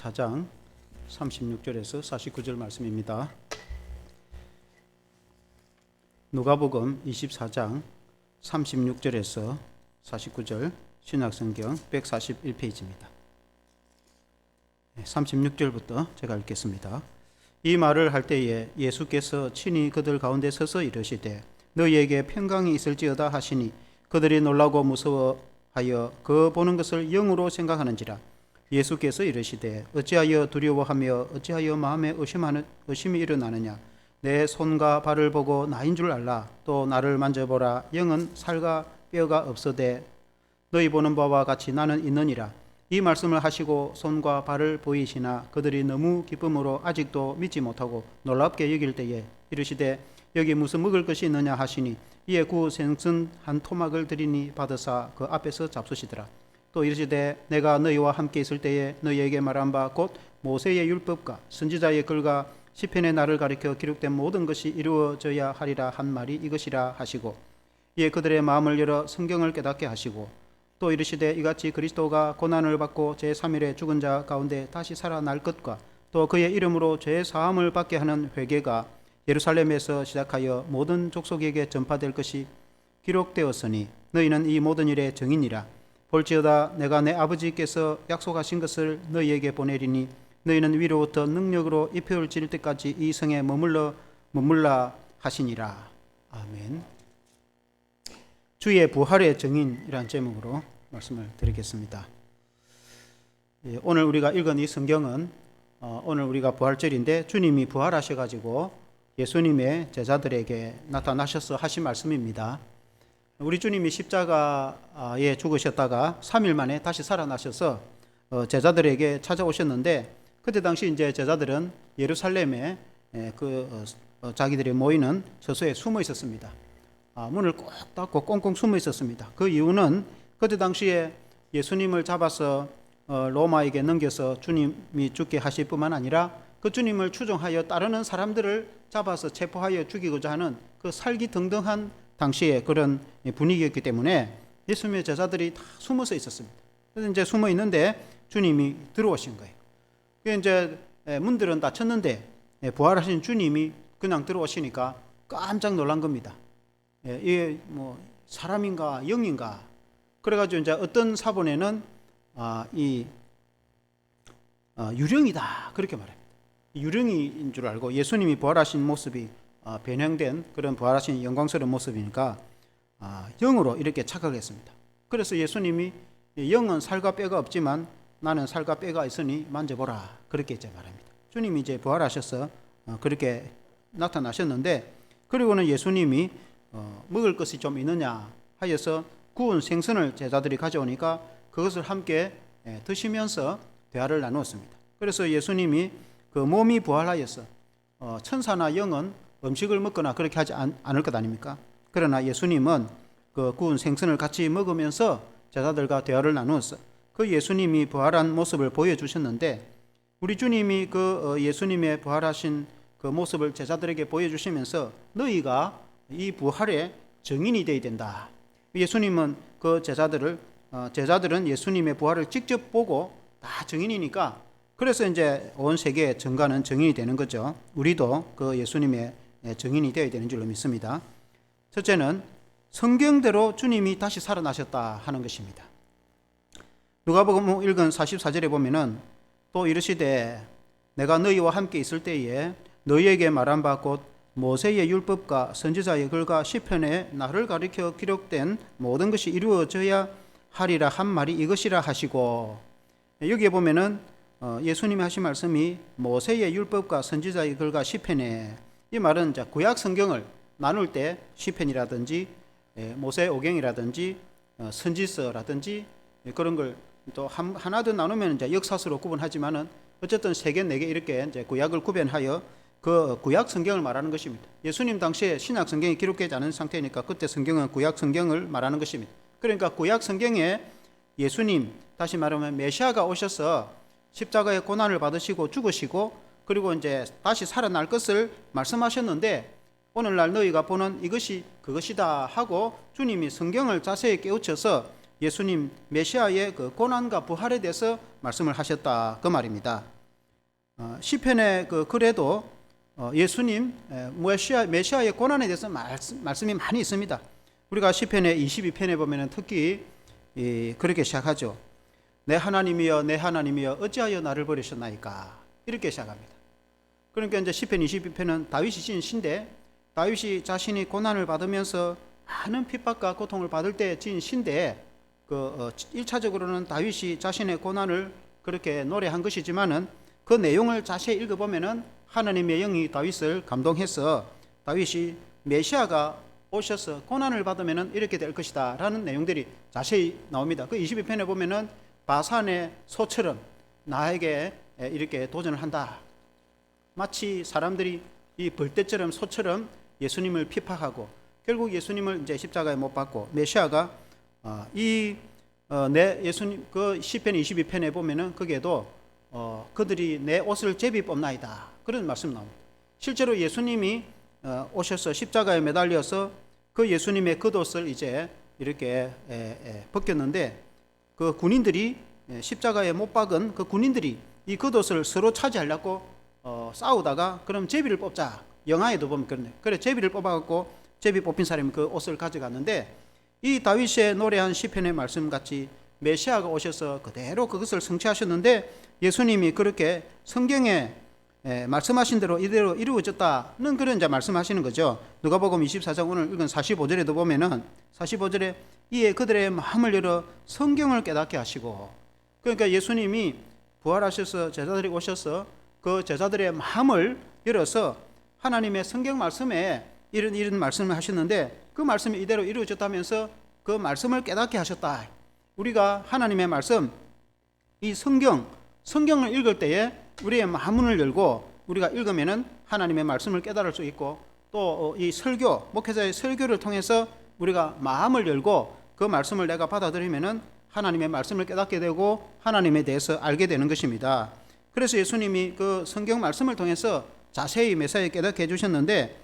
24장 36절에서 49절 말씀입니다. 누가복음 24장 36절에서 49절 신약성경 141페이지입니다. 36절부터 제가 읽겠습니다. 이 말을 할 때에 예수께서 친히 그들 가운데 서서 이르시되 너희에게 평강이 있을지어다 하시니 그들이 놀라고 무서워하여 그 보는 것을 영으로 생각하는지라. 예수께서 이르시되 어찌하여 두려워하며 어찌하여 마음에 의심이 일어나느냐. 내 손과 발을 보고 나인 줄 알라. 또 나를 만져보라. 영은 살과 뼈가 없어되 너희 보는 바와 같이 나는 있느니라. 이 말씀을 하시고 손과 발을 보이시나 그들이 너무 기쁨으로 아직도 믿지 못하고 놀랍게 여길 때에 이르시되 여기 무슨 먹을 것이 있느냐 하시니 이에 구운 생선 한 토막을 드리니 받으사 그 앞에서 잡수시더라. 또 이르시되 내가 너희와 함께 있을 때에 너희에게 말한 바 곧 모세의 율법과 선지자의 글과 시편의 날을 가리켜 기록된 모든 것이 이루어져야 하리라 한 말이 이것이라 하시고 이에 그들의 마음을 열어 성경을 깨닫게 하시고 또 이르시되 이같이 그리스도가 고난을 받고 제3일에 죽은 자 가운데 다시 살아날 것과 또 그의 이름으로 죄 사함을 받게 하는 회개가 예루살렘에서 시작하여 모든 족속에게 전파될 것이 기록되었으니 너희는 이 모든 일의 증인이라. 볼지어다 내가 내 아버지께서 약속하신 것을 너희에게 보내리니 너희는 위로부터 능력으로 입혀질 때까지 이 성에 머물라 하시니라. 아멘. 주의 부활의 증인이란 제목으로 말씀을 드리겠습니다. 오늘 우리가 읽은 이 성경은 오늘 우리가 부활절인데 주님이 부활하셔가지고 예수님의 제자들에게 나타나셔서 하신 말씀입니다. 우리 주님이 십자가에 죽으셨다가 3일 만에 다시 살아나셔서 제자들에게 찾아오셨는데 그때 당시 이제 제자들은 예루살렘에 자기들이 모이는 저수에 숨어 있었습니다. 문을 꼭 닫고 꽁꽁 숨어 있었습니다. 그 이유는 그때 당시에 예수님을 잡아서 로마에게 넘겨서 주님이 죽게 하실 뿐만 아니라 그 주님을 추종하여 따르는 사람들을 잡아서 체포하여 죽이고자 하는 그 살기등등한 당시에 그런 분위기였기 때문에 예수님의 제자들이 다 숨어서 있었습니다. 그래서 이제 숨어 있는데 주님이 들어오신 거예요. 이제 문들은 닫혔는데 부활하신 주님이 그냥 들어오시니까 깜짝 놀란 겁니다. 이게 뭐 사람인가 영인가. 그래가지고 이제 어떤 사본에는 유령이다 그렇게 말합니다. 유령인 줄 알고 예수님이 부활하신 모습이 변형된 그런 부활하신 영광스러운 모습이니까 영으로 이렇게 착각했습니다. 그래서 예수님이 영은 살과 뼈가 없지만 나는 살과 뼈가 있으니 만져보라 그렇게 이제 말합니다. 주님이 이제 부활하셔서 그렇게 나타나셨는데 그리고는 예수님이 먹을 것이 좀 있느냐 하여서 구운 생선을 제자들이 가져오니까 그것을 함께 드시면서 대화를 나누었습니다. 그래서 예수님이 그 몸이 부활하여서 천사나 영은 음식을 먹거나 그렇게 하지 않을 것 아닙니까? 그러나 예수님은 그 구운 생선을 같이 먹으면서 제자들과 대화를 나누었어. 그 예수님이 부활한 모습을 보여주셨는데 우리 주님이 그 예수님의 부활하신 그 모습을 제자들에게 보여주시면서 너희가 이 부활의 증인이 되어야 된다. 예수님은 그 제자들은 예수님의 부활을 직접 보고 다 증인이니까 그래서 이제 온 세계에 전가는 증인이 되는 거죠. 우리도 그 예수님의 증인이 되어야 되는 줄로 믿습니다. 첫째는 성경대로 주님이 다시 살아나셨다 하는 것입니다. 누가복음 읽은 44절에 보면은 또 이르시되 내가 너희와 함께 있을 때에 너희에게 말한 바 곧 모세의 율법과 선지자의 글과 시편의 나를 가리켜 기록된 모든 것이 이루어져야 하리라 한 말이 이것이라 하시고 여기에 보면은 예수님이 하신 말씀이 모세의 율법과 선지자의 글과 시편에 이 말은 이제 구약 성경을 나눌 때 시편이라든지 모세 오경이라든지 선지서라든지 그런 걸 또 하나 더 나누면 이제 역사서로 구분하지만은 어쨌든 세 개, 네 개 이렇게 이제 구약을 구별하여 그 구약 성경을 말하는 것입니다. 예수님 당시에 신약 성경이 기록되지 않은 상태니까 그때 성경은 구약 성경을 말하는 것입니다. 그러니까 구약 성경에 예수님, 다시 말하면 메시아가 오셔서 십자가의 고난을 받으시고 죽으시고 그리고 이제 다시 살아날 것을 말씀하셨는데 오늘날 너희가 보는 이것이 그것이다 하고 주님이 성경을 자세히 깨우쳐서 예수님 메시아의 그 고난과 부활에 대해서 말씀을 하셨다 그 말입니다. 시편의 그 글에도 예수님 메시아의 고난에 대해서 말씀이 많이 있습니다. 우리가 시편의 22편에 보면 특히 그렇게 시작하죠. 내 하나님이여 내 하나님이여 어찌하여 나를 버리셨나이까, 이렇게 시작합니다. 그러니까 이제 시편 22편은 다윗이 지은 시인데, 다윗이 자신이 고난을 받으면서 많은 핍박과 고통을 받을 때 지은 시인데, 1차적으로는 다윗이 자신의 고난을 그렇게 노래한 것이지만은 그 내용을 자세히 읽어보면은 하나님의 영이 다윗을 감동해서 다윗이 메시아가 오셔서 고난을 받으면은 이렇게 될 것이다 라는 내용들이 자세히 나옵니다. 그 22편에 보면은 바산의 소처럼 나에게 이렇게 도전을 한다. 마치 사람들이 이 벌떼처럼 소처럼 예수님을 핍박하고 결국 예수님을 이제 십자가에 못 박고 메시아가 예수님 그 시편 22편에 보면은 거기에도 그들이 내 옷을 제비 뽑나이다 그런 말씀 나옵니다. 실제로 예수님이 오셔서 십자가에 매달려서 그 예수님의 겉옷을 이제 이렇게 벗겼는데, 그 군인들이 십자가에 못 박은 그 군인들이 이 겉옷을 서로 차지하려고 싸우다가 그럼 제비를 뽑자, 영화에도 보면 그러네. 그래 제비를 뽑아갖고 제비 뽑힌 사람이 그 옷을 가져갔는데, 이 다윗의 노래한 시편의 말씀같이 메시아가 오셔서 그대로 그것을 성취하셨는데 예수님이 그렇게 성경에 말씀하신 대로 이대로 이루어졌다는 그런 이제 말씀하시는 거죠. 누가복음 24장 오늘 읽은 45절에도 보면은 45절에 이에 그들의 마음을 열어 성경을 깨닫게 하시고, 그러니까 예수님이 부활하셔서 제자들이 오셔서 그 제자들의 마음을 열어서 하나님의 성경 말씀에 이런 말씀을 하셨는데 그 말씀이 이대로 이루어졌다면서 그 말씀을 깨닫게 하셨다. 우리가 하나님의 말씀, 이 성경을 읽을 때에 우리의 마음문을 열고 우리가 읽으면은 하나님의 말씀을 깨달을 수 있고, 또 이 설교, 목회자의 설교를 통해서 우리가 마음을 열고 그 말씀을 내가 받아들이면은 하나님의 말씀을 깨닫게 되고 하나님에 대해서 알게 되는 것입니다. 그래서 예수님이 그 성경 말씀을 통해서 자세히 메시아에 깨닫게 해주셨는데,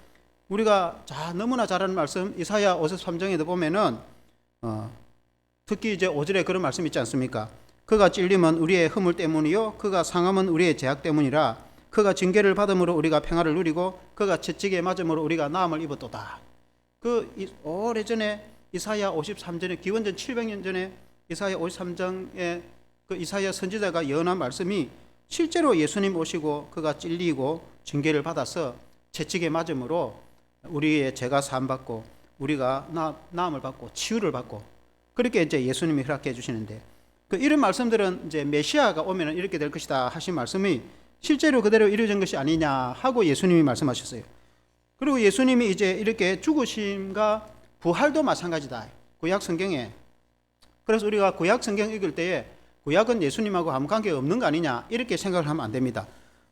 우리가 너무나 잘 아는 말씀 이사야 53장에도 보면은 특히 이제 5절에 그런 말씀 있지 않습니까? 그가 찔림은 우리의 허물 때문이요 그가 상함은 우리의 죄악 때문이라. 그가 징계를 받음으로 우리가 평화를 누리고 그가 채찍에 맞음으로 우리가 나음을 입었도다. 오래전에 이사야 53전에 기원전 700년 전에 이사야 53장에 그 이사야 선지자가 예언한 말씀이 실제로 예수님 오시고 그가 찔리고 징계를 받아서 채찍에 맞음으로 우리의 죄가 사함받고 우리가 나음을 받고 치유를 받고, 그렇게 이제 예수님이 허락해 주시는데, 이런 말씀들은 이제 메시아가 오면 이렇게 될 것이다 하신 말씀이 실제로 그대로 이루어진 것이 아니냐 하고 예수님이 말씀하셨어요. 그리고 예수님이 이제 이렇게 죽으심과 부활도 마찬가지다, 구약 성경에. 그래서 우리가 구약 성경 읽을 때에 구약은 예수님하고 아무 관계가 없는 거 아니냐 이렇게 생각을 하면 안 됩니다.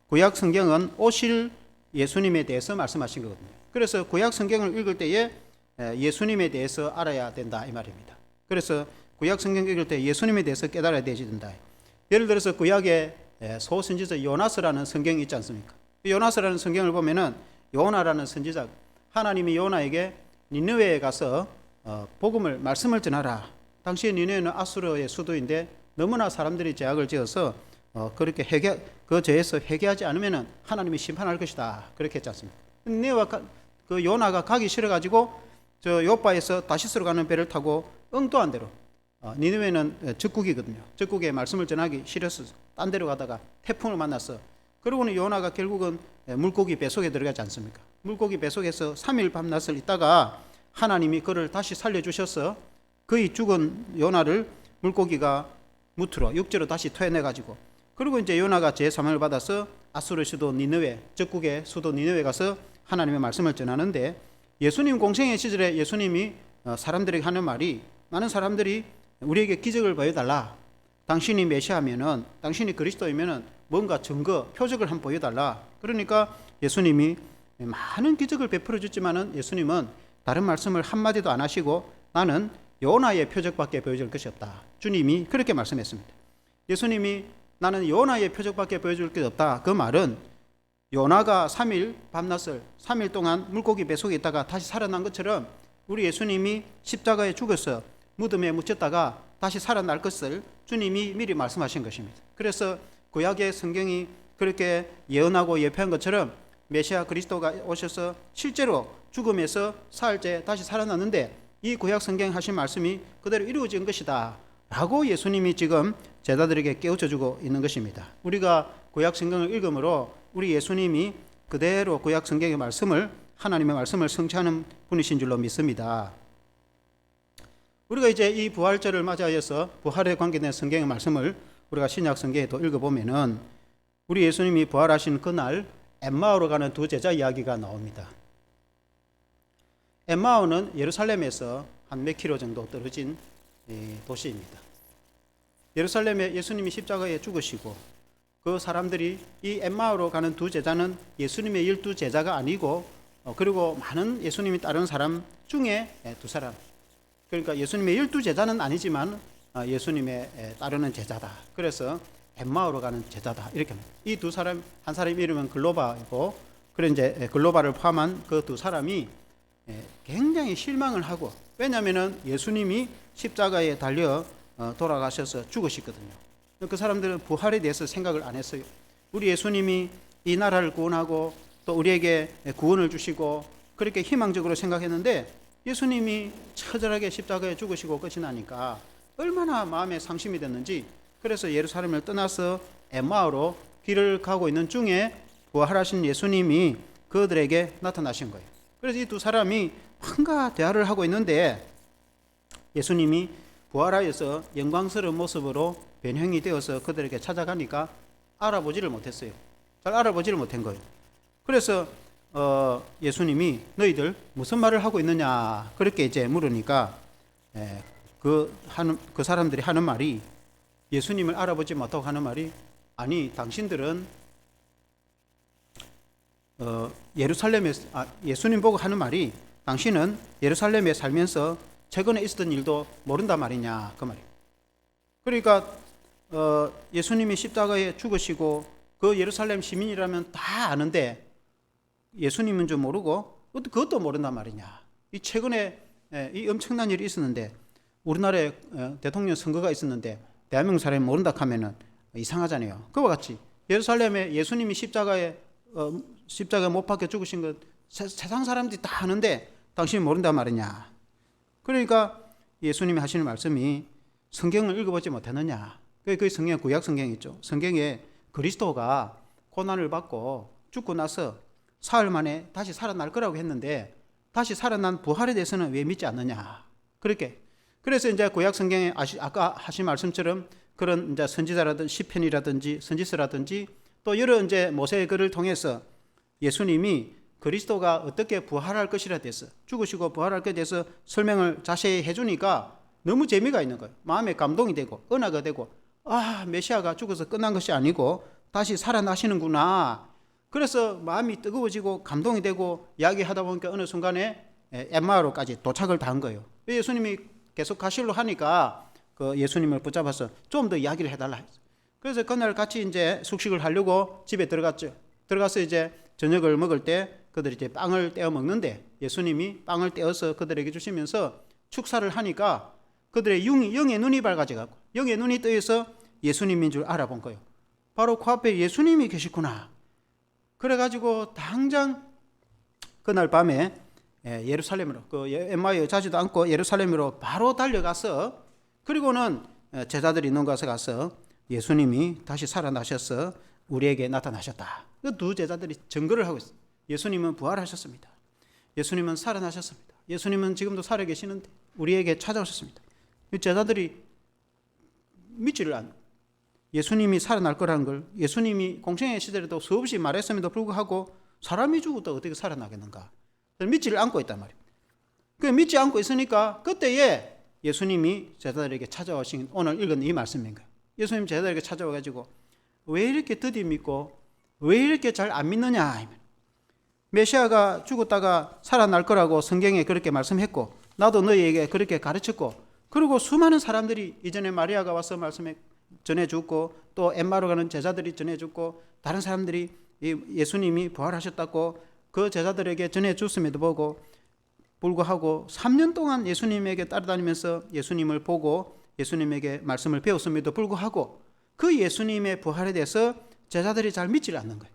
구약 성경은 오실 예수님에 대해서 말씀하신 거거든요. 그래서 구약 성경을 읽을 때에 예수님에 대해서 알아야 된다 이 말입니다. 그래서 구약 성경 읽을 때 예수님에 대해서 깨달아야 된다. 예를 들어서 구약에 소선지자 요나스라는 성경이 있지 않습니까? 요나스라는 성경을 보면은 요나라는 선지자, 하나님이 요나에게 니느웨에 가서 복음을 말씀을 전하라. 당시에 니느웨는 아수르의 수도인데 너무나 사람들이 죄악을 지어서 그렇게 그 죄에서 회개하지 않으면은 하나님이 심판할 것이다 그렇게 했지 않습니까? 니느웨와 그 요나가 가기 싫어가지고 저 요바에서 다시스로 가는 배를 타고 엉뚱한 데로, 니느웨는 적국이거든요. 적국에 말씀을 전하기 싫어서 딴 데로 가다가 태풍을 만났어. 그러고는 요나가 결국은 물고기 뱃속에 들어가지 않습니까? 물고기 뱃속에서 3일 밤낮을 있다가 하나님이 그를 다시 살려주셔서 그의 죽은 요나를 물고기가 무트로 육지로 다시 토해내가지고, 그리고 이제 요나가 제3을 받아서 아수르 수도 니느웨, 적국의 수도 니느웨 가서 하나님의 말씀을 전하는데, 예수님 공생의 시절에 예수님이 사람들에게 하는 말이, 많은 사람들이 우리에게 기적을 보여달라. 당신이 메시아면은, 당신이 그리스도이면은 뭔가 증거, 표적을 한번 보여달라. 그러니까 예수님이 많은 기적을 베풀어 줬지만은 예수님은 다른 말씀을 한마디도 안 하시고 나는 요나의 표적밖에 보여줄 것이 없다. 주님이 그렇게 말씀했습니다. 예수님이 나는 요나의 표적밖에 보여줄 게 없다. 그 말은 요나가 3일 밤낮을 3일 동안 물고기 뱃속에 있다가 다시 살아난 것처럼 우리 예수님이 십자가에 죽어서 무덤에 묻혔다가 다시 살아날 것을 주님이 미리 말씀하신 것입니다. 그래서 구약의 성경이 그렇게 예언하고 예표한 것처럼 메시아 그리스도가 오셔서 실제로 죽음에서 사흘째 다시 살아났는데 이 구약 성경 하신 말씀이 그대로 이루어진 것이다 라고 예수님이 지금 제자들에게 깨우쳐주고 있는 것입니다. 우리가 구약 성경을 읽음으로 우리 예수님이 그대로 구약 성경의 말씀을, 하나님의 말씀을 성취하는 분이신 줄로 믿습니다. 우리가 이제 이 부활절을 맞이하여서 부활에 관계된 성경의 말씀을 우리가 신약 성경에도 읽어보면은 우리 예수님이 부활하신 그날 엠마오로 가는 두 제자 이야기가 나옵니다. 엠마오는 예루살렘에서 한 몇 킬로 정도 떨어진 도시입니다. 예루살렘에 예수님이 십자가에 죽으시고 그 사람들이 이 엠마오로 가는 두 제자는 예수님의 12제자가 아니고 그리고 많은 예수님이 따르는 사람 중에 두 사람, 그러니까 예수님의 12제자는 아니지만 예수님의 따르는 제자다. 그래서 엠마오로 가는 제자다 이렇게 합니다. 이 두 사람, 한 사람 이름은 글로바이고, 그래 이제 글로바를 포함한 그 두 사람이 굉장히 실망을 하고, 왜냐하면은 예수님이 십자가에 달려 돌아가셔서 죽으시거든요. 그 사람들은 부활에 대해서 생각을 안 했어요. 우리 예수님이 이 나라를 구원하고 또 우리에게 구원을 주시고 그렇게 희망적으로 생각했는데 예수님이 처절하게 십자가에 죽으시고 끝이 나니까 얼마나 마음에 상심이 됐는지, 그래서 예루살렘을 떠나서 엠마오로 길을 가고 있는 중에 부활하신 예수님이 그들에게 나타나신 거예요. 그래서 이 두 사람이 뭔가 대화를 하고 있는데 예수님이 부활하여서 영광스러운 모습으로 변형이 되어서 그들에게 찾아가니까 알아보지를 못했어요. 잘 알아보지를 못한 거예요. 그래서 예수님이 너희들 무슨 말을 하고 있느냐 그렇게 이제 물으니까 그 사람들이 하는 말이, 예수님을 알아보지 못하고 하는 말이, 아니 당신들은 예수님 보고 하는 말이, 당신은 예루살렘에 살면서 최근에 있었던 일도 모른단 말이냐 그 말이에요. 그러니까 예수님이 십자가에 죽으시고 그 예루살렘 시민이라면 다 아는데 예수님은 좀 모르고 그것도 모른단 말이냐. 이 최근에 이 엄청난 일이 있었는데, 우리나라에 대통령 선거가 있었는데 대한민국 사람이 모른다 하면은 이상하잖아요. 그와 같이 예루살렘에 예수님이 십자가에 못 박혀 죽으신 것 세상 사람들이 다 아는데 당신이 모른단 말이냐. 그러니까 예수님이 하시는 말씀이, 성경을 읽어보지 못했느냐. 그 성경, 구약 성경이 있죠. 성경에 그리스도가 고난을 받고 죽고 나서 사흘 만에 다시 살아날 거라고 했는데 다시 살아난 부활에 대해서는 왜 믿지 않느냐. 그렇게. 그래서 이제 구약 성경에 아까 하신 말씀처럼 그런 이제 선지자라든지 시편이라든지 선지서라든지 또 여러 이제 모세의 글을 통해서 예수님이 그리스도가 어떻게 부활할 것이라 대해서, 죽으시고 부활할 것에 대해서 설명을 자세히 해주니까 너무 재미가 있는 거예요. 마음에 감동이 되고 은혜가 되고, 메시아가 죽어서 끝난 것이 아니고 다시 살아나시는구나. 그래서 마음이 뜨거워지고 감동이 되고 이야기하다 보니까 어느 순간에 엠마오로까지 도착을 다 한 거예요. 예수님이 계속 가실로 하니까 그 예수님을 붙잡아서 좀 더 이야기를 해달라 했어요. 그래서 그날 같이 이제 숙식을 하려고 집에 들어갔죠. 들어가서 이제 저녁을 먹을 때 그들이 이제 빵을 떼어 먹는데 예수님이 빵을 떼어서 그들에게 주시면서 축사를 하니까 그들의 영의 눈이 밝아져갖고, 영의 눈이 뜨여서 예수님인 줄 알아본 거예요. 바로 그 앞에 예수님이 계시구나. 그래가지고 당장 그날 밤에 예루살렘으로, 그 엠마오에 자지도 않고 예루살렘으로 바로 달려가서, 그리고는 제자들이 있는 곳에 가서 예수님이 다시 살아나셔서 우리에게 나타나셨다. 그 두 제자들이 증거를 하고 있어요. 예수님은 부활하셨습니다. 예수님은 살아나셨습니다. 예수님은 지금도 살아 계시는데 우리에게 찾아오셨습니다. 제자들이 믿지를 않아요. 예수님이 살아날 거라는 걸 예수님이 공생의 시절에도 수없이 말했음에도 불구하고 사람이 죽어도 어떻게 살아나겠는가. 믿지를 않고 있단 말이에요. 그 믿지 않고 있으니까 그때에 예수님이 제자들에게 찾아오신 오늘 읽은 이 말씀인 거예요. 예수님 제자들에게 찾아와가지고 왜 이렇게 더디 믿고 왜 이렇게 잘 안 믿느냐. 메시아가 죽었다가 살아날 거라고 성경에 그렇게 말씀했고 나도 너희에게 그렇게 가르쳤고, 그리고 수많은 사람들이 이전에 마리아가 와서 말씀해 전해주고 또 엠마오로 가는 제자들이 전해주고 다른 사람들이 예수님이 부활하셨다고 그 제자들에게 전해줬음에도 불구하고 3년 동안 예수님에게 따라다니면서 예수님을 보고 예수님에게 말씀을 배웠음에도 불구하고 그 예수님의 부활에 대해서 제자들이 잘 믿질 않는 거예요.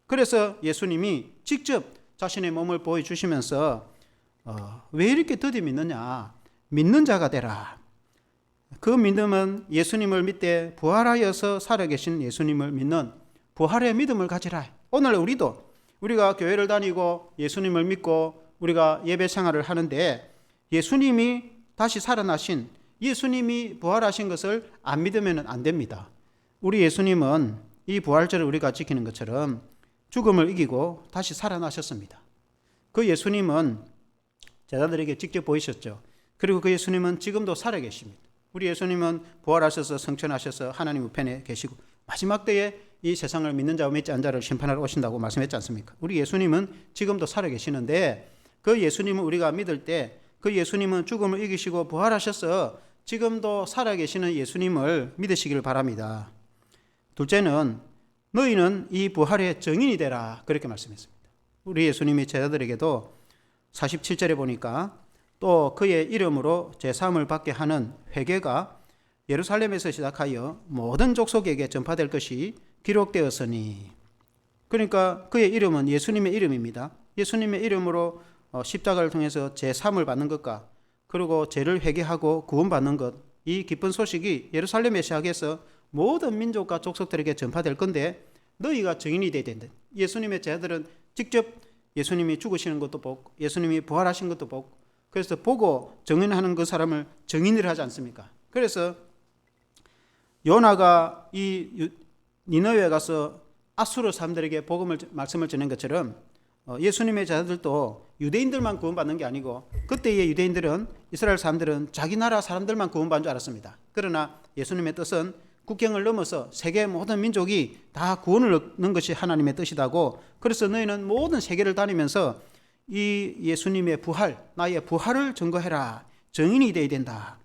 그래서 예수님이 직접 자신의 몸을 보여주시면서 왜 이렇게 더디 믿느냐? 믿는 자가 되라. 그 믿음은 예수님을 믿되 부활하여서 살아계신 예수님을 믿는 부활의 믿음을 가지라. 오늘 우리가 교회를 다니고 예수님을 믿고 우리가 예배 생활을 하는데 예수님이 다시 살아나신 예수님이 부활하신 것을 안 믿으면 안 됩니다. 우리 예수님은 이 부활절을 우리가 지키는 것처럼 죽음을 이기고 다시 살아나셨습니다. 그 예수님은 제자들에게 직접 보이셨죠. 그리고 그 예수님은 지금도 살아계십니다. 우리 예수님은 부활하셔서 성천하셔서 하나님 우편에 계시고 마지막 때에 이 세상을 믿는 자와 믿지 않는 자를 심판하러 오신다고 말씀했지 않습니까? 우리 예수님은 지금도 살아계시는데 그 예수님을 우리가 믿을 때 그 예수님은 죽음을 이기시고 부활하셔서 지금도 살아계시는 예수님을 믿으시길 바랍니다. 둘째는 너희는 이 부활의 증인이 되라 그렇게 말씀했습니다. 우리 예수님이 제자들에게도 47절에 보니까 또 그의 이름으로 제사함을 받게 하는 회개가 예루살렘에서 시작하여 모든 족속에게 전파될 것이 기록되었으니, 그러니까 그의 이름은 예수님의 이름입니다. 예수님의 이름으로 십자가를 통해서 제사함을 받는 것과 그리고 죄를 회개하고 구원받는 것, 이 기쁜 소식이 예루살렘에 시작해서 모든 민족과 족속들에게 전파될 건데 너희가 증인이 되어야 된다. 예수님의 제자들은 직접 예수님이 죽으시는 것도 보고 예수님이 부활하신 것도 보고 그래서 보고 증인하는 그 사람을 증인을 하지 않습니까? 그래서 요나가 이 니느웨에 가서 아수르 사람들에게 말씀을 전한 것처럼 예수님의 제자들도 유대인들만 구원받는 게 아니고 그때의 유대인들은 이스라엘 사람들은 자기 나라 사람들만 구원받는 줄 알았습니다. 그러나 예수님의 뜻은 국경을 넘어서 세계 모든 민족이 다 구원을 얻는 것이 하나님의 뜻이다고, 그래서 너희는 모든 세계를 다니면서 이 예수님의 부활, 나의 부활을 증거해라. 증인이 되어야 된다.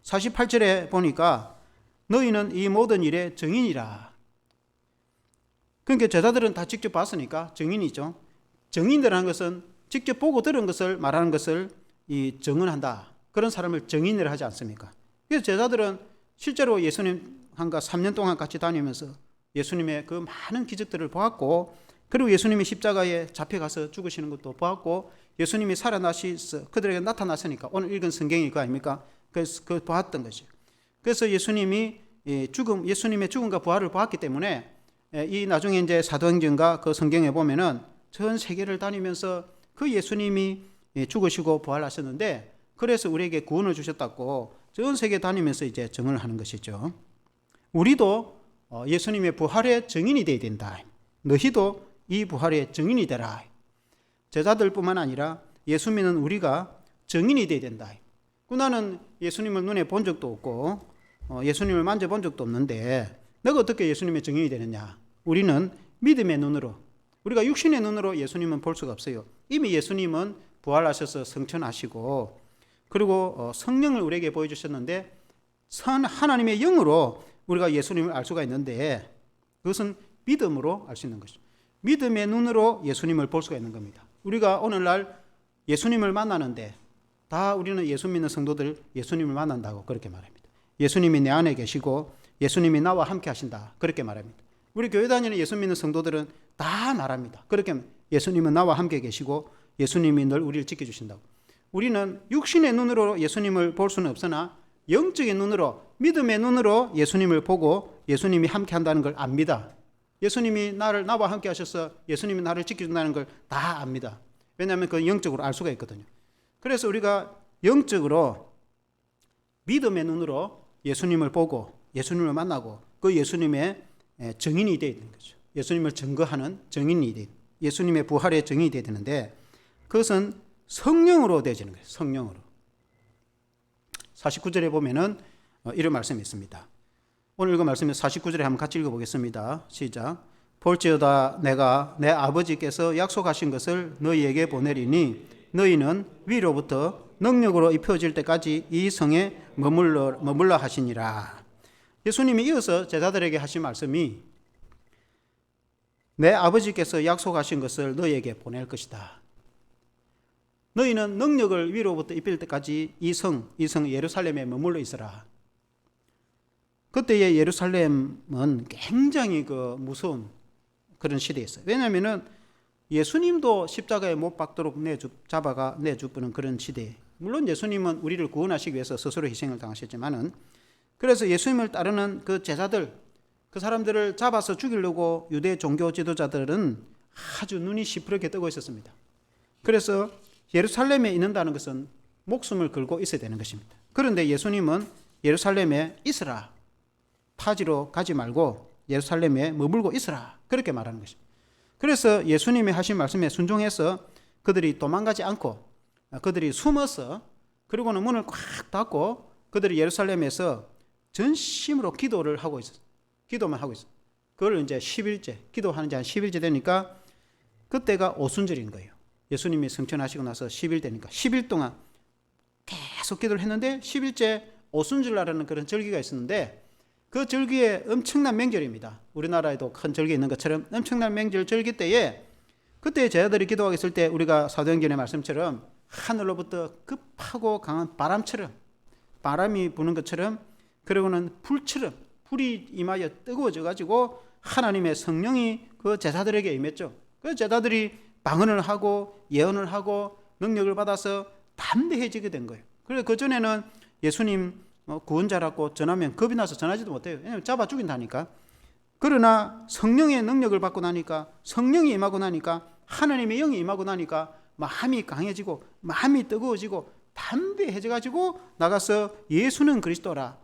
48절에 보니까 너희는 이 모든 일의 증인이라. 그러니까 제자들은 다 직접 봤으니까 증인이죠. 증인이라는 것은 직접 보고 들은 것을 말하는 것을 증언한다. 그런 사람을 증인이라 하지 않습니까? 그래서 제자들은 실제로 예수님과 3년 동안 같이 다니면서 예수님의 그 많은 기적들을 보았고, 그리고 예수님이 십자가에 잡혀가서 죽으시는 것도 보았고, 예수님이 살아나셔서 그들에게 나타났으니까 오늘 읽은 성경일 거 아닙니까? 그래서 그걸 보았던 거죠. 그래서 예수님의 죽음과 부활을 보았기 때문에 이 나중에 이제 사도행전과 그 성경에 보면은 전 세계를 다니면서 그 예수님이 죽으시고 부활하셨는데 그래서 우리에게 구원을 주셨다고 전 세계 다니면서 이제 증언을 하는 것이죠. 우리도 예수님의 부활의 증인이 되어야 된다. 너희도 이 부활의 증인이 되라. 제자들뿐만 아니라 예수 믿는 우리가 증인이 되어야 된다. 나는 예수님을 눈에 본 적도 없고 예수님을 만져본 적도 없는데 내가 어떻게 예수님의 증인이 되느냐? 우리는 믿음의 눈으로, 우리가 육신의 눈으로 예수님은 볼 수가 없어요. 이미 예수님은 부활하셔서 성천하시고 그리고 성령을 우리에게 보여주셨는데 하나님의 영으로 우리가 예수님을 알 수가 있는데 그것은 믿음으로 알 수 있는 것이죠. 믿음의 눈으로 예수님을 볼 수가 있는 겁니다. 우리가 오늘날 예수님을 만나는데 다 우리는 예수 믿는 성도들 예수님을 만난다고 그렇게 말합니다. 예수님이 내 안에 계시고 예수님이 나와 함께 하신다 그렇게 말합니다. 우리 교회 다니는 예수 믿는 성도들은 다 말합니다. 그렇게 예수님은 나와 함께 계시고 예수님이 늘 우리를 지켜주신다고. 우리는 육신의 눈으로 예수님을 볼 수는 없으나 영적인 눈으로, 믿음의 눈으로 예수님을 보고 예수님이 함께 한다는 걸 압니다. 예수님이 나와 함께 하셔서 예수님이 나를 지켜준다는 걸 다 압니다. 왜냐하면 그 영적으로 알 수가 있거든요. 그래서 우리가 영적으로 믿음의 눈으로 예수님을 보고 예수님을 만나고 그 예수님의 증인이 되어야 되는 거죠. 예수님을 증거하는 증인이 되어야, 예수님의 부활의 증인이 되어야 되는데 그것은 성령으로 되어지는 거예요. 성령으로. 49절에 보면은 이런 말씀이 있습니다. 오늘 읽은 말씀은 49절에 한번 같이 읽어보겠습니다. 시작. 볼지어다 내가 내 아버지께서 약속하신 것을 너희에게 보내리니 너희는 위로부터 능력으로 입혀질 때까지 이 성에 머물러 하시니라. 예수님이 이어서 제자들에게 하신 말씀이 내 아버지께서 약속하신 것을 너희에게 보낼 것이다. 너희는 능력을 위로부터 입힐 때까지 이 성 예루살렘에 머물러 있어라. 그때의 예루살렘은 굉장히 그 무서운 그런 시대였어요. 왜냐하면은 예수님도 십자가에 못 박도록 잡아가 내주는 그런 시대. 물론 예수님은 우리를 구원하시기 위해서 스스로 희생을 당하셨지만은, 그래서 예수님을 따르는 그 제자들, 그 사람들을 잡아서 죽이려고 유대 종교 지도자들은 아주 눈이 시퍼렇게 뜨고 있었습니다. 그래서 예루살렘에 있는다는 것은 목숨을 걸고 있어야 되는 것입니다. 그런데 예수님은 예루살렘에 있으라, 타지로 가지 말고 예루살렘에 머물고 있으라, 그렇게 말하는 것입니다. 그래서 예수님이 하신 말씀에 순종해서 그들이 도망가지 않고 그들이 숨어서, 그리고는 문을 꽉 닫고 그들이 예루살렘에서 전심으로 기도를 하고 있었어요. 기도만 하고 있어요. 그걸 이제 10일째, 기도하는 지 한 10일째 되니까 그때가 오순절인 거예요. 예수님이 승천하시고 나서 10일 되니까 10일 동안 계속 기도를 했는데, 10일째 오순절날이라는 그런 절기가 있었는데, 그 절기에 엄청난 명절입니다. 우리나라에도 큰 절기 있는 것처럼 엄청난 명절 절기 때에, 그때 제자들이 기도하고 있을 때 우리가 사도행전의 말씀처럼 하늘로부터 급하고 강한 바람처럼, 바람이 부는 것처럼, 그리고는 불처럼 불이 임하여 뜨거워져 가지고 하나님의 성령이 그 제자들에게 임했죠. 그 제자들이 방언을 하고 예언을 하고 능력을 받아서 담대해지게 된 거예요. 그래서 그전에는 예수님 구원자라고 전하면 겁이 나서 전하지도 못해요. 왜냐하면 잡아 죽인다니까. 그러나 성령의 능력을 받고 나니까, 성령이 임하고 나니까, 하나님의 영이 임하고 나니까 마음이 강해지고 마음이 뜨거워지고 담대해져 가지고 나가서 예수는 그리스도라,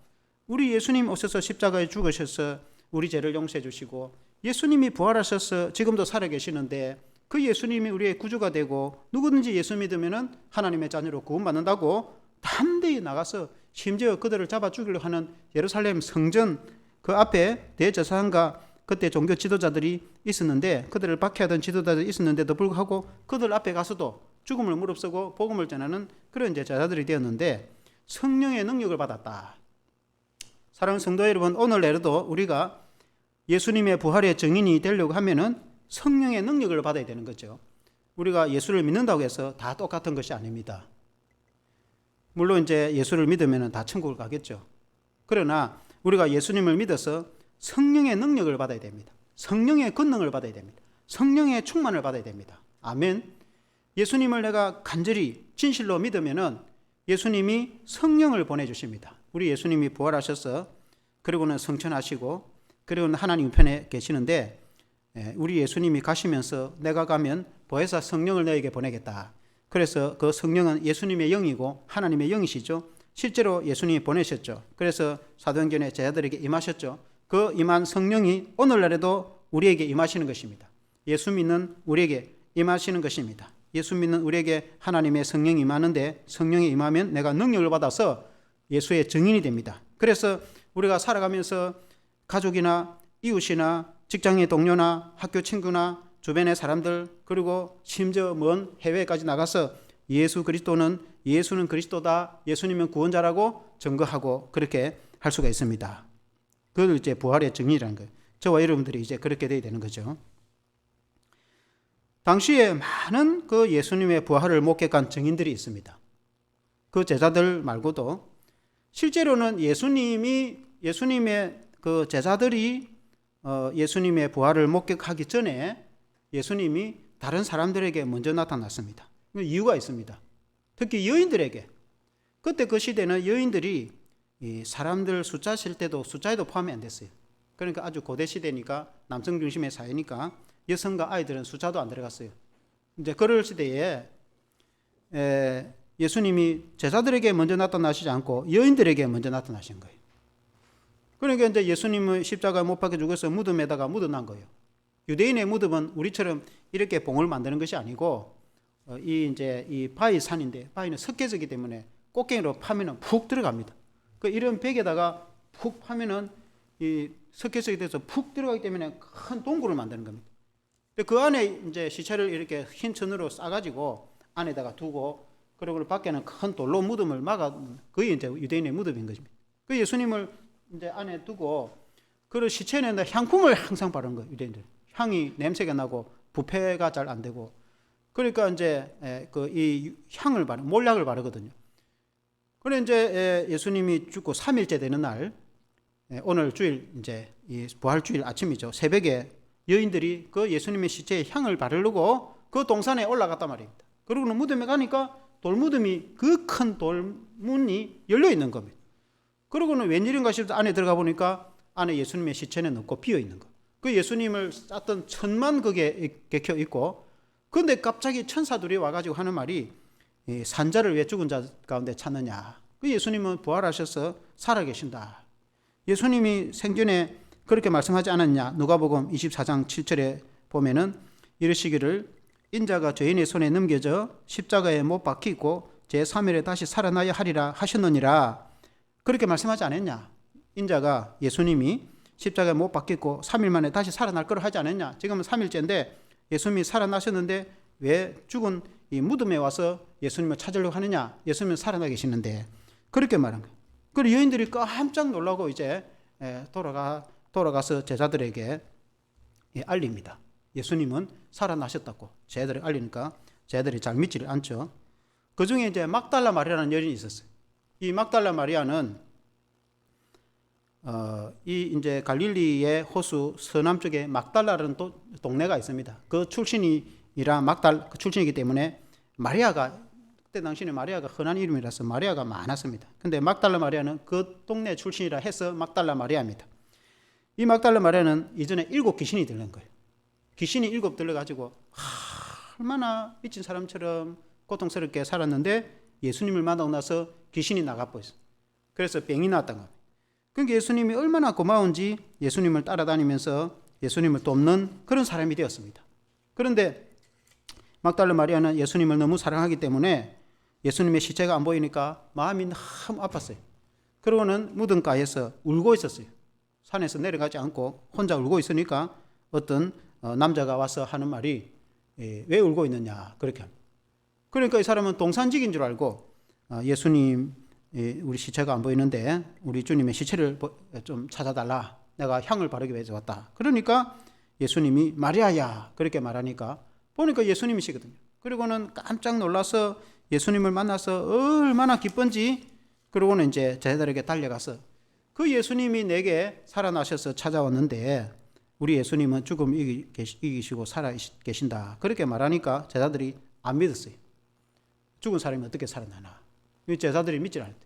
우리 예수님 오셔서 십자가에 죽으셔서 우리 죄를 용서해 주시고, 예수님이 부활하셔서 지금도 살아계시는데 그 예수님이 우리의 구주가 되고 누구든지 예수 믿으면 하나님의 자녀로 구원받는다고 담대히 나가서, 심지어 그들을 잡아 죽이려 하는 예루살렘 성전 그 앞에 대제사장과 그때 종교 지도자들이 있었는데, 그들을 박해하던 지도자들이 있었는데도 불구하고 그들 앞에 가서도 죽음을 무릅쓰고 복음을 전하는 그런 제자들이 되었는데, 성령의 능력을 받았다. 사랑하는 성도 여러분, 오늘 내로도 우리가 예수님의 부활의 증인이 되려고 하면은 성령의 능력을 받아야 되는 거죠. 우리가 예수를 믿는다고 해서 다 똑같은 것이 아닙니다. 물론 이제 예수를 믿으면 다 천국을 가겠죠. 그러나 우리가 예수님을 믿어서 성령의 능력을 받아야 됩니다. 성령의 권능을 받아야 됩니다. 성령의 충만을 받아야 됩니다. 아멘. 예수님을 내가 간절히 진실로 믿으면은 예수님이 성령을 보내주십니다. 우리 예수님이 부활하셔서 그리고는 성천하시고 그리고는 하나님 우편에 계시는데, 우리 예수님이 가시면서 내가 가면 보혜사 성령을 너에게 보내겠다. 그래서 그 성령은 예수님의 영이고 하나님의 영이시죠. 실제로 예수님이 보내셨죠. 그래서 사도행전에 제자들에게 임하셨죠. 그 임한 성령이 오늘날에도 우리에게 임하시는 것입니다. 예수 믿는 우리에게 임하시는 것입니다. 예수 믿는 우리에게 하나님의 성령이 임하는데, 성령이 임하면 내가 능력을 받아서 예수의 증인이 됩니다. 그래서 우리가 살아가면서 가족이나 이웃이나 직장의 동료나 학교 친구나 주변의 사람들, 그리고 심지어 먼 해외까지 나가서 예수는 그리스도다, 예수님은 구원자라고 증거하고 그렇게 할 수가 있습니다. 그걸 이제 부활의 증인이라는 거예요. 저와 여러분들이 이제 그렇게 돼야 되는 거죠. 당시에 많은 그 예수님의 부활을 목격한 증인들이 있습니다. 그 제자들 말고도 실제로는 예수님의 그 제자들이 예수님의 부활을 목격하기 전에 예수님이 다른 사람들에게 먼저 나타났습니다. 이유가 있습니다. 특히 여인들에게. 그때 그 시대는 여인들이 사람들 숫자 셀 때도 숫자에도 포함이 안 됐어요. 그러니까 아주 고대 시대니까 남성 중심의 사회니까 여성과 아이들은 숫자도 안 들어갔어요. 이제 그럴 시대에 예수님이 제자들에게 먼저 나타나시지 않고 여인들에게 먼저 나타나신 거예요. 그러니까 이제 예수님을 십자가에 못 박혀 죽어서 무덤에다가 묻어난 거예요. 유대인의 무덤은 우리처럼 이렇게 봉을 만드는 것이 아니고, 이 바위 산인데, 바위는 석회석이기 때문에 꽃갱이로 파면은 푹 들어갑니다. 그 이런 벽에다가 푹 파면은 이 석회석이 돼서 푹 들어가기 때문에 큰 동굴을 만드는 겁니다. 그 안에 이제 시체를 이렇게 흰 천으로 싸가지고 안에다가 두고, 그리고 밖에는 큰 돌로 무덤을 막아, 그게 이제 유대인의 무덤인 것입니다. 그 예수님을 이제 안에 두고, 그 시체는 향품을 항상 바른 거예요, 유대인들. 향이 냄새가 나고 부패가 잘 안 되고, 그러니까 이제 이 향을 몰약을 바르거든요. 그래 이제 예수님이 죽고 3일째 되는 날, 오늘 주일 이제 이 부활주일 아침이죠. 새벽에 여인들이 그 예수님의 시체에 향을 바르려고 그 동산에 올라갔단 말입니다. 그러고는 무덤에 가니까 돌무덤이 그 큰 돌문이 열려 있는 겁니다. 그러고는 웬일인가 싶어서 안에 들어가 보니까 안에 예수님의 시체는 없고 비어 있는 거. 그 예수님을 쌌던 천만 그게 개켜 있고, 그런데 갑자기 천사들이 와가지고 하는 말이 산자를 왜 죽은 자 가운데 찾느냐. 그 예수님은 부활하셔서 살아계신다. 예수님이 생전에 그렇게 말씀하지 않았냐. 누가복음 24장 7절에 보면은 이르시기를 인자가 죄인의 손에 넘겨져 십자가에 못 박히고 제3일에 다시 살아나야 하리라 하셨느니라. 그렇게 말씀하지 않았냐. 인자가 예수님이 십자가에 못 박히고 3일 만에 다시 살아날 거라 하지 않았냐. 지금은 3일째인데 예수님이 살아나셨는데 왜 죽은 이 무덤에 와서 예수님을 찾으려고 하느냐. 예수님은 살아나 계시는데. 그렇게 말한 거예요. 그리고 여인들이 깜짝 놀라고 이제 돌아가서 제자들에게 알립니다. 예수님은 살아나셨다고 제자들이 알리니까 제자들이 잘 믿지를 않죠. 그 중에 이제 막달라 마리아라는 여인이 있었어요. 이 막달라 마리아는 이 이제 갈릴리의 호수 서남쪽에 막달라라는 동네가 있습니다. 그 출신이라 그 출신이기 때문에 마리아가 그때 당시에 마리아가 흔한 이름이라서 마리아가 많았습니다. 근데 막달라 마리아는 그 동네 출신이라 해서 막달라 마리아입니다. 이 막달라 마리아는 이전에 7 귀신이 들린 거예요. 귀신이 7 들려가지고 얼마나 미친 사람처럼 고통스럽게 살았는데 예수님을 만나고 나서 귀신이 나가버렸어요. 그래서 병이 났던 겁니다. 그러니까 예수님이 얼마나 고마운지 예수님을 따라다니면서 예수님을 돕는 그런 사람이 되었습니다. 그런데 막달라 마리아는 예수님을 너무 사랑하기 때문에 예수님의 시체가 안 보이니까 마음이 너무 아팠어요. 그러고는 무덤가에서 울고 있었어요. 산에서 내려가지 않고 혼자 울고 있으니까 어떤 남자가 와서 하는 말이 왜 울고 있느냐 그렇게 합니다. 그러니까 이 사람은 동산직인 줄 알고 예수님 우리 시체가 안 보이는데 우리 주님의 시체를 좀 찾아달라. 내가 향을 바르기 위해서 왔다. 그러니까 예수님이 마리아야 그렇게 말하니까 보니까 예수님이시거든요. 그리고는 깜짝 놀라서 예수님을 만나서 얼마나 기쁜지 그러고는 이제 제자들에게 달려가서 그 예수님이 내게 살아나셔서 찾아왔는데 우리 예수님은 죽음 이기시고 살아 계신다. 그렇게 말하니까 제자들이 안 믿었어요. 죽은 사람이 어떻게 살아나나. 제자들이 믿질 않았대.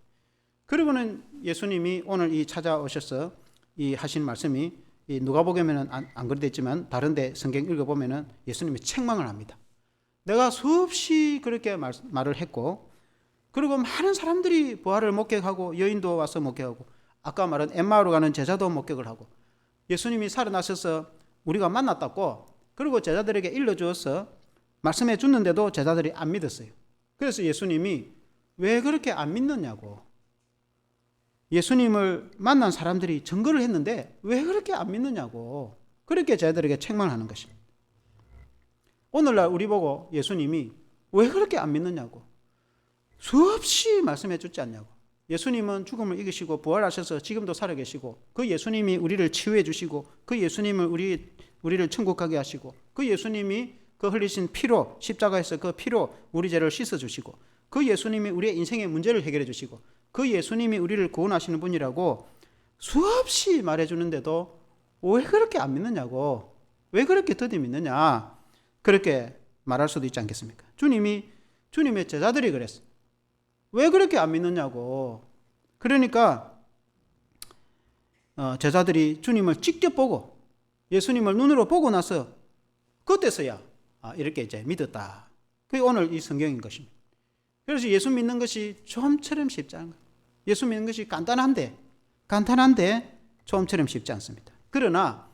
그리고는 예수님이 오늘 이 찾아오셔서 이 하신 말씀이 이 누가복음에는 안 그랬지만 다른데 성경 읽어보면은 예수님이 책망을 합니다. 내가 수없이 그렇게 말을 했고 그리고 많은 사람들이 부활을 목격하고 여인도 와서 목격하고 아까 말한 엠마오로 가는 제자도 목격을 하고 예수님이 살아나셔서 우리가 만났다고 그리고 제자들에게 일러주어서 말씀해 줬는데도 제자들이 안 믿었어요. 그래서 예수님이 왜 그렇게 안 믿느냐고. 예수님을 만난 사람들이 증거를 했는데 왜 그렇게 안 믿느냐고. 그렇게 제자들에게 책망하는 것입니다. 오늘날 우리 보고 예수님이 왜 그렇게 안 믿느냐고. 수없이 말씀해 주지 않냐고. 예수님은 죽음을 이기시고 부활하셔서 지금도 살아계시고 그 예수님이 우리를 치유해 주시고 그 예수님을 우리를 천국 가게 하시고 그 예수님이 그 흘리신 피로 십자가에서 그 피로 우리 죄를 씻어주시고 그 예수님이 우리의 인생의 문제를 해결해 주시고 그 예수님이 우리를 구원하시는 분이라고 수없이 말해주는데도 왜 그렇게 안 믿느냐고. 왜 그렇게 더디 믿느냐. 그렇게 말할 수도 있지 않겠습니까? 주님의 제자들이 그랬어요. 왜 그렇게 안 믿느냐고. 그러니까 제자들이 주님을 직접 보고 예수님을 눈으로 보고 나서 그때서야 이렇게 이제 믿었다. 그게 오늘 이 성경인 것입니다. 그래서 예수 믿는 것이 처음처럼 쉽지 않은 거예요. 예수 믿는 것이 간단한데 처음처럼 쉽지 않습니다. 그러나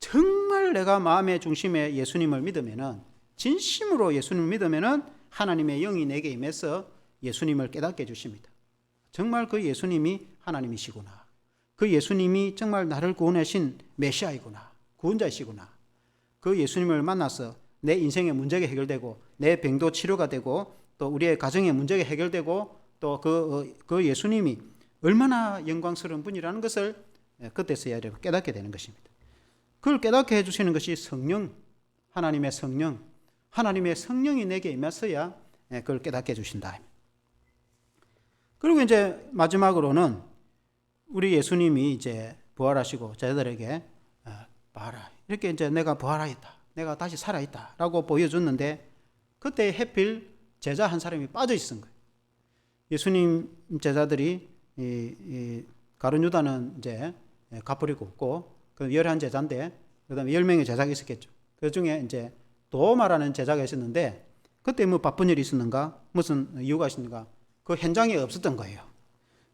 정말 내가 마음의 중심에 예수님을 믿으면은 진심으로 예수님을 믿으면은 하나님의 영이 내게 임해서 예수님을 깨닫게 해주십니다. 정말 그 예수님이 하나님이시구나. 그 예수님이 정말 나를 구원하신 메시아이구나. 구원자이시구나. 그 예수님을 만나서 내 인생의 문제가 해결되고 내 병도 치료가 되고 또 우리의 가정의 문제가 해결되고 또 그 예수님이 얼마나 영광스러운 분이라는 것을 그때서야 깨닫게 되는 것입니다. 그걸 깨닫게 해주시는 것이 성령, 하나님의 성령이 내게 임했어야 그걸 깨닫게 해주신다. 그리고 이제 마지막으로는 우리 예수님이 이제 부활하시고 제자들에게 봐라, 이렇게 이제 내가 부활하였다, 내가 다시 살아있다라고 보여줬는데 그때 해필 제자 한 사람이 빠져 있은 거예요. 예수님 제자들이 가룟 유다는 이제 갚으리고 없고 그 11제자인데 그다음에 10명의 제자가 있었겠죠. 그 중에 이제 도마라는 제자가 있었는데 그때 뭐 바쁜 일이 있었는가 무슨 이유가 있었는가 그 현장에 없었던 거예요.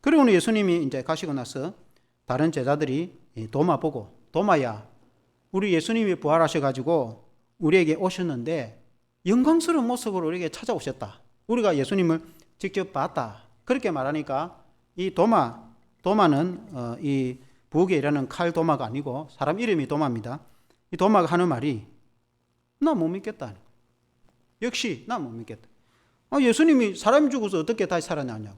그리고는 예수님이 이제 가시고 나서 다른 제자들이 도마 보고, 도마야, 우리 예수님이 부활하셔가지고 우리에게 오셨는데 영광스러운 모습으로 우리에게 찾아오셨다, 우리가 예수님을 직접 봤다, 그렇게 말하니까 이 도마는 이 부엌에 일하는 칼 도마가 아니고 사람 이름이 도마입니다. 이 도마가 하는 말이 나 못 믿겠다, 역시 나 못 믿겠다. 예수님이 사람이 죽어서 어떻게 다시 살아나냐고.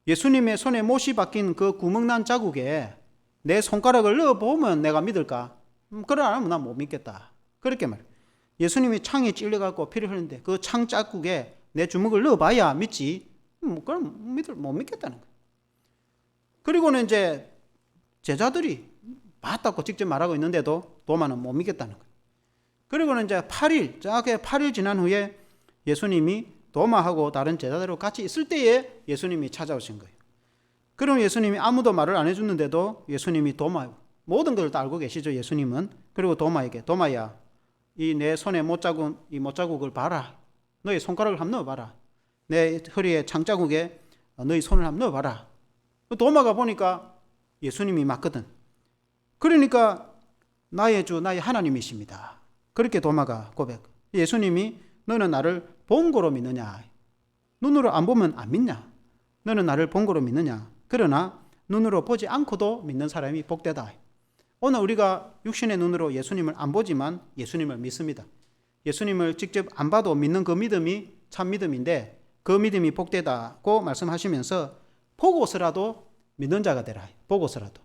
예수님의 손에 못이 박힌 그 구멍난 자국에 내 손가락을 넣어보면 내가 믿을까? 그래 안 하면 난 못 믿겠다, 그렇게 말해요. 예수님이 창에 찔려갖고 피를 흘리는데 그 창 자국에 내 주먹을 넣어봐야 믿지, 그럼 못 믿겠다는 거예요. 그리고는 이제 제자들이 봤다고 직접 말하고 있는데도 도마는 못 믿겠다는 거예요. 그리고는 이제 8일 지난 후에 예수님이 도마하고 다른 제자들하고 같이 있을 때에 예수님이 찾아오신 거예요. 그럼 예수님이 아무도 말을 안 해줬는데도 예수님이 도마, 모든 걸 다 알고 계시죠, 예수님은. 그리고 도마에게, 도마야, 이 내 손에 이 못자국을 봐라, 너의 손가락을 한번 넣어봐라, 내 허리에 창자국에 너의 손을 한번 넣어봐라. 도마가 보니까 예수님이 맞거든. 그러니까 나의 주, 나의 하나님이십니다, 그렇게 도마가 고백. 예수님이 너는 나를 본거로 믿느냐, 눈으로 안 보면 안 믿냐, 너는 나를 본거로 믿느냐, 그러나 눈으로 보지 않고도 믿는 사람이 복되다. 오늘 우리가 육신의 눈으로 예수님을 안 보지만 예수님을 믿습니다. 예수님을 직접 안 봐도 믿는 그 믿음이 참 믿음인데 그 믿음이 복되다고 말씀하시면서 보고서라도 믿는 자가 되라. 보고서라도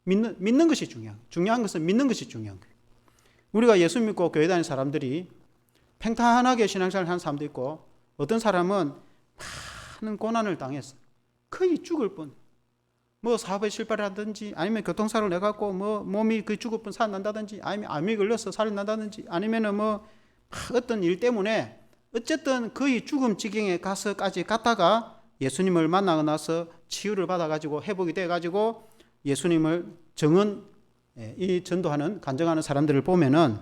믿는 것이 중요한 것은 믿는 것이 중요한 거예요. 우리가 예수 믿고 교회 다니는 사람들이 평탄하게 신앙생활을 하는 사람도 있고, 어떤 사람은 많은 고난을 당했어, 거의 죽을 뻔, 뭐 사업에 실패를 하든지, 아니면 교통사고를 내갖고 뭐 몸이 거의 죽을 뻔 살난다든지, 아니면 암이 걸려서 살난다든지, 아니면은 뭐 어떤 일 때문에 어쨌든 거의 죽음 지경에 가서까지 갔다가 예수님을 만나고 나서 치유를 받아가지고 회복이 돼가지고 예수님을 이 전도하는 간증하는 사람들을 보면은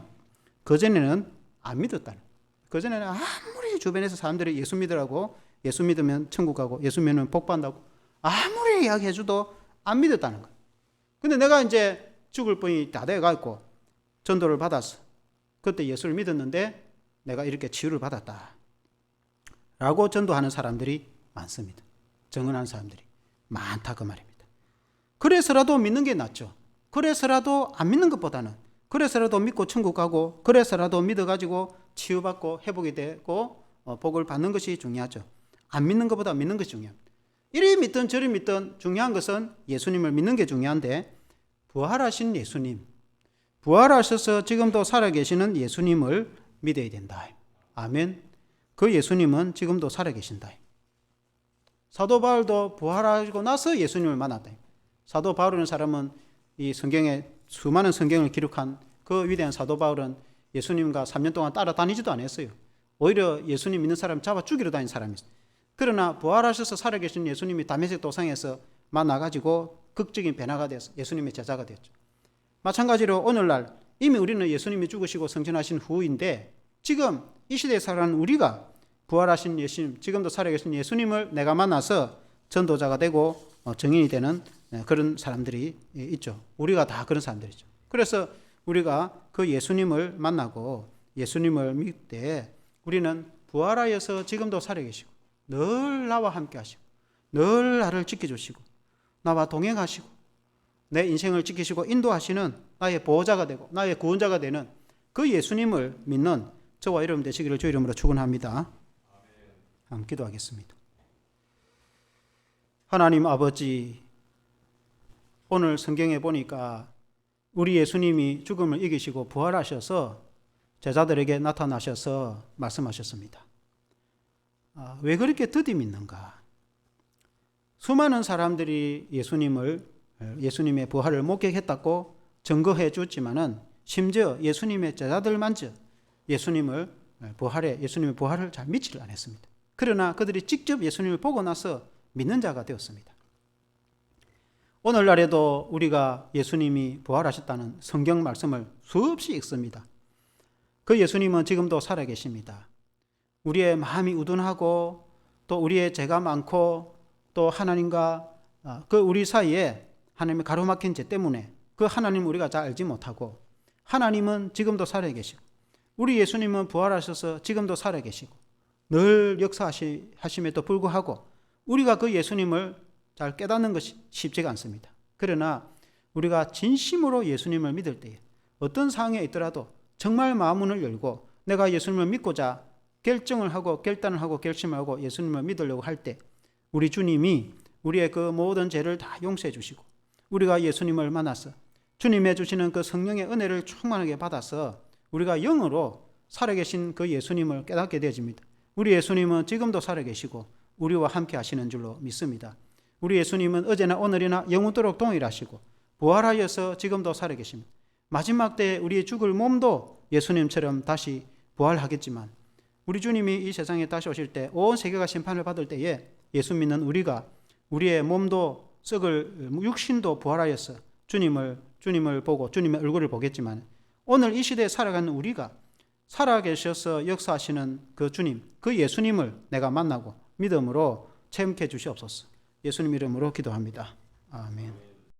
그전에는 안 믿었다는, 그전에는 아무리 주변에서 사람들이 예수 믿으라고, 예수 믿으면 천국 가고 예수 믿으면 복 받는다고 아무리 이야기해줘도 안 믿었다는 거예요. 근데 내가 이제 죽을 뻔이 다 돼가지고 전도를 받았어, 그때 예수를 믿었는데 내가 이렇게 치유를 받았다 라고 전도하는 사람들이 많습니다. 증언하는 사람들이 많다, 그 말입니다. 그래서라도 믿는 게 낫죠. 그래서라도 안 믿는 것보다는, 그래서라도 믿고 천국 가고, 그래서라도 믿어가지고 치유받고 회복이 되고 복을 받는 것이 중요하죠. 안 믿는 것보다 믿는 것이 중요합니다. 이리 믿든 저리 믿든 중요한 것은 예수님을 믿는 게 중요한데, 부활하신 예수님, 부활하셔서 지금도 살아계시는 예수님을 믿어야 된다. 아멘. 그 예수님은 지금도 살아계신다. 사도 바울도 부활하고 나서 예수님을 만났다. 사도 바울이라는 사람은 이 성경에 수많은 성경을 기록한 그 위대한 사도 바울은 예수님과 3년 동안 따라다니지도 않았어요. 오히려 예수님 믿는 사람 잡아 죽이러 다닌 사람이었어요. 그러나 부활하셔서 살아계신 예수님이 다메섹 도상에서 만나가지고 극적인 변화가 돼서 예수님의 제자가 됐죠. 마찬가지로 오늘날 이미 우리는 예수님이 죽으시고 승천하신 후인데, 지금 이 시대에 살아가는 우리가 부활하신 예수님, 지금도 살아계신 예수님을 내가 만나서 전도자가 되고 증인이 되는 그런 사람들이 있죠. 우리가 다 그런 사람들이죠. 그래서 우리가 그 예수님을 만나고 예수님을 믿을 때 우리는 부활하여서 지금도 살아계시고 늘 나와 함께 하시고 늘 나를 지켜주시고 나와 동행하시고 내 인생을 지키시고 인도하시는 나의 보호자가 되고 나의 구원자가 되는 그 예수님을 믿는 저와 여러분 되시기를 주 이름으로 축원합니다. 함께 기도하겠습니다. 하나님 아버지, 오늘 성경에 보니까 우리 예수님이 죽음을 이기시고 부활하셔서 제자들에게 나타나셔서 말씀하셨습니다. 왜 그렇게 드디 믿는가? 수많은 사람들이 예수님의 부활을 목격했다고 증거해 줬지만은 심지어 예수님의 제자들만저 예수님의 부활을 잘 믿지를 않았습니다. 그러나 그들이 직접 예수님을 보고 나서 믿는 자가 되었습니다. 오늘날에도 우리가 예수님이 부활하셨다는 성경 말씀을 수없이 읽습니다. 그 예수님은 지금도 살아계십니다. 우리의 마음이 우둔하고 또 우리의 죄가 많고 또 하나님과 그 우리 사이에 하나님의 가로막힌 죄 때문에 그 하나님을 우리가 잘 알지 못하고, 하나님은 지금도 살아계시고 우리 예수님은 부활하셔서 지금도 살아계시고 늘 역사하심에도 불구하고 우리가 그 예수님을 잘 깨닫는 것이 쉽지가 않습니다. 그러나 우리가 진심으로 예수님을 믿을 때에 어떤 상황에 있더라도 정말 마음문을 열고 내가 예수님을 믿고자 결단을 하고 결심을 하고 예수님을 믿으려고 할 때 우리 주님이 우리의 그 모든 죄를 다 용서해 주시고 우리가 예수님을 만나서 주님의 주시는 그 성령의 은혜를 충만하게 받아서 우리가 영으로 살아계신 그 예수님을 깨닫게 되어집니다. 우리 예수님은 지금도 살아계시고 우리와 함께 하시는 줄로 믿습니다. 우리 예수님은 어제나 오늘이나 영원토록 동일하시고 부활하여서 지금도 살아계십니다. 마지막 때에 우리의 죽을 몸도 예수님처럼 다시 부활하겠지만 우리 주님이 이 세상에 다시 오실 때 온 세계가 심판을 받을 때에 예수 믿는 우리가 우리의 몸도 썩을 육신도 부활하여서 주님을 보고 주님의 얼굴을 보겠지만 오늘 이 시대에 살아가는 우리가 살아계셔서 역사하시는 그 주님, 그 예수님을 내가 만나고 믿음으로 체험케 주시옵소서. 예수님 이름으로 기도합니다. 아멘.